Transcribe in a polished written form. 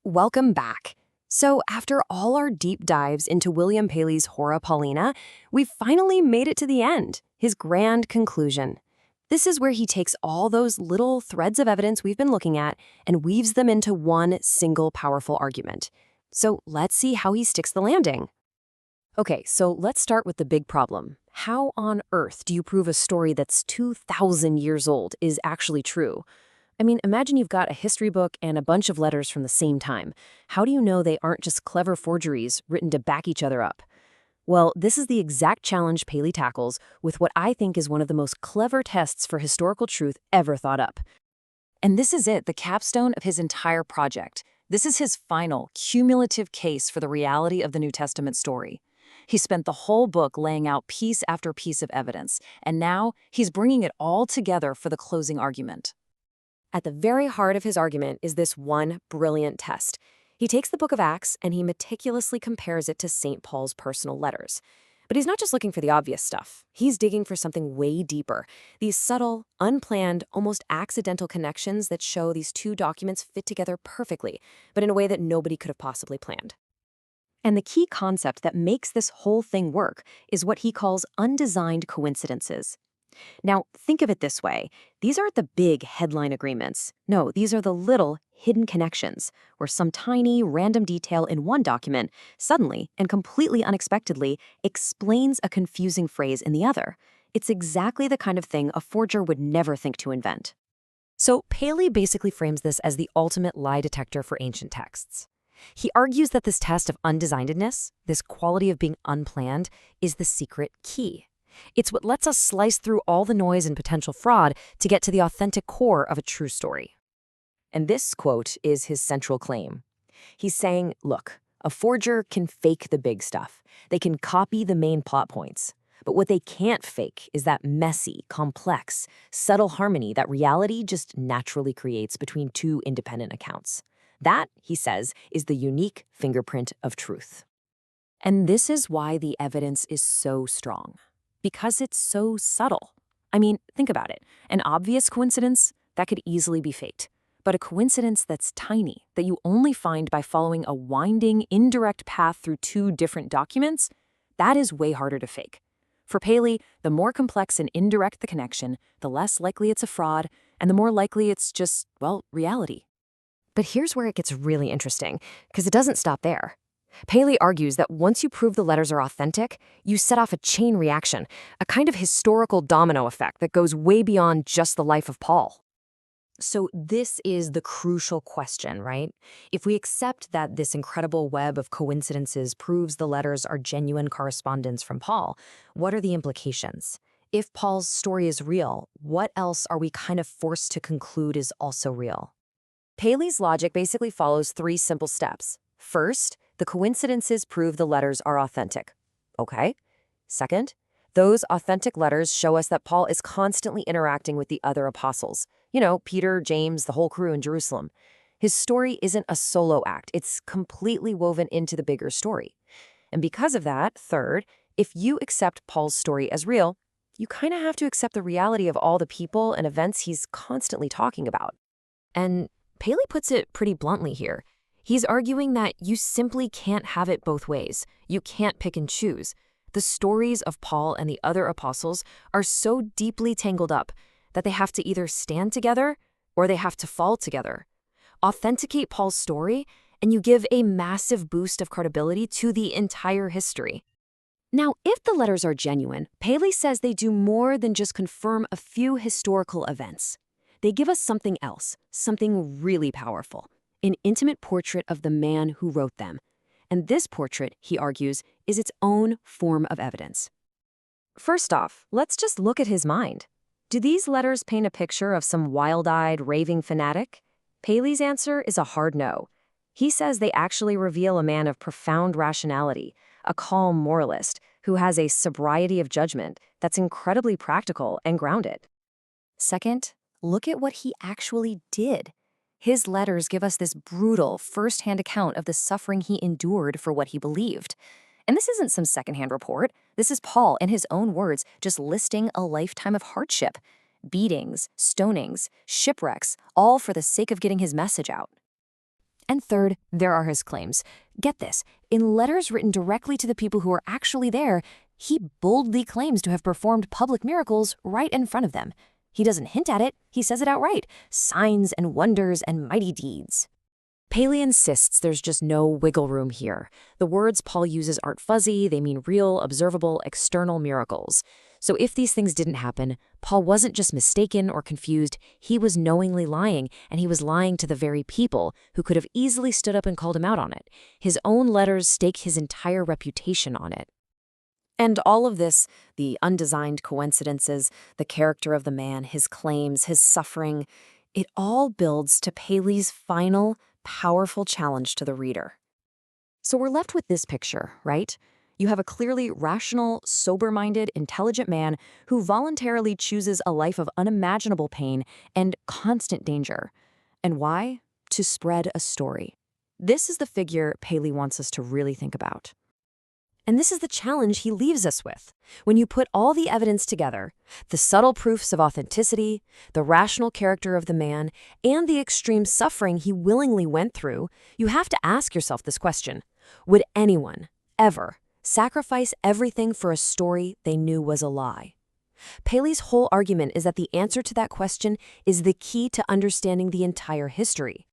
Welcome back. So, after all our deep dives into William Paley's Horæ Paulinæ, we've finally made it to the end, his grand conclusion. This is where he takes all those little threads of evidence we've been looking at and weaves them into one single powerful argument. So, let's see how he sticks the landing. Okay, so let's start with the big problem. How on earth do you prove a story that's 2,000 years old is actually true? I mean, imagine you've got a history book and a bunch of letters from the same time. How do you know they aren't just clever forgeries written to back each other up? Well, this is the exact challenge Paley tackles with what I think is one of the most clever tests for historical truth ever thought up. And this is it, the capstone of his entire project. This is his final, cumulative case for the reality of the New Testament story. He spent the whole book laying out piece after piece of evidence, and now he's bringing it all together for the closing argument. At the very heart of his argument is this one brilliant test. He takes the book of Acts and he meticulously compares it to St. Paul's personal letters. But he's not just looking for the obvious stuff. He's digging for something way deeper. These subtle, unplanned, almost accidental connections that show these two documents fit together perfectly, but in a way that nobody could have possibly planned. And the key concept that makes this whole thing work is what he calls undesigned coincidences. Now, think of it this way. These aren't the big headline agreements. No, these are the little hidden connections, where some tiny, random detail in one document suddenly and completely unexpectedly explains a confusing phrase in the other. It's exactly the kind of thing a forger would never think to invent. So Paley basically frames this as the ultimate lie detector for ancient texts. He argues that this test of undesignedness, this quality of being unplanned, is the secret key. It's what lets us slice through all the noise and potential fraud to get to the authentic core of a true story. And this quote is his central claim. He's saying, look, a forger can fake the big stuff. They can copy the main plot points. But what they can't fake is that messy, complex, subtle harmony that reality just naturally creates between two independent accounts. That, he says, is the unique fingerprint of truth. And this is why the evidence is so strong. Because it's so subtle. I mean, think about it. An obvious coincidence, that could easily be faked. But a coincidence that's tiny, that you only find by following a winding, indirect path through two different documents, that is way harder to fake. For Paley, the more complex and indirect the connection, the less likely it's a fraud, and the more likely it's just, well, reality. But here's where it gets really interesting, because it doesn't stop there. Paley argues that once you prove the letters are authentic, you set off a chain reaction, a kind of historical domino effect that goes way beyond just the life of Paul. So this is the crucial question, right? If we accept that this incredible web of coincidences proves the letters are genuine correspondence from Paul, what are the implications? If Paul's story is real, what else are we kind of forced to conclude is also real? Paley's logic basically follows three simple steps. First, the coincidences prove the letters are authentic. Okay. Second, those authentic letters show us that Paul is constantly interacting with the other apostles. You know, Peter, James, the whole crew in Jerusalem. His story isn't a solo act. It's completely woven into the bigger story. And because of that, third, if you accept Paul's story as real, you kind of have to accept the reality of all the people and events he's constantly talking about. And Paley puts it pretty bluntly here. He's arguing that you simply can't have it both ways. You can't pick and choose. The stories of Paul and the other apostles are so deeply tangled up that they have to either stand together or they have to fall together. Authenticate Paul's story, and you give a massive boost of credibility to the entire history. Now, if the letters are genuine, Paley says they do more than just confirm a few historical events. They give us something else, something really powerful. An intimate portrait of the man who wrote them. And this portrait, he argues, is its own form of evidence. First off, let's just look at his mind. Do these letters paint a picture of some wild-eyed, raving fanatic? Paley's answer is a hard no. He says they actually reveal a man of profound rationality, a calm moralist who has a sobriety of judgment that's incredibly practical and grounded. Second, look at what he actually did. His letters give us this brutal, first-hand account of the suffering he endured for what he believed. And this isn't some second-hand report. This is Paul, in his own words, just listing a lifetime of hardship. Beatings, stonings, shipwrecks, all for the sake of getting his message out. And third, there are his claims. Get this, in letters written directly to the people who are actually there, he boldly claims to have performed public miracles right in front of them. He doesn't hint at it, he says it outright. Signs and wonders and mighty deeds. Paley insists there's just no wiggle room here. The words Paul uses aren't fuzzy, they mean real, observable, external miracles. So if these things didn't happen, Paul wasn't just mistaken or confused, he was knowingly lying, and he was lying to the very people who could have easily stood up and called him out on it. His own letters stake his entire reputation on it. And all of this, the undesigned coincidences, the character of the man, his claims, his suffering, it all builds to Paley's final, powerful challenge to the reader. So we're left with this picture, right? You have a clearly rational, sober-minded, intelligent man who voluntarily chooses a life of unimaginable pain and constant danger. And why? To spread a story. This is the figure Paley wants us to really think about. And this is the challenge he leaves us with. When you put all the evidence together, the subtle proofs of authenticity, the rational character of the man, and the extreme suffering he willingly went through, you have to ask yourself this question: would anyone, ever, sacrifice everything for a story they knew was a lie? Paley's whole argument is that the answer to that question is the key to understanding the entire history.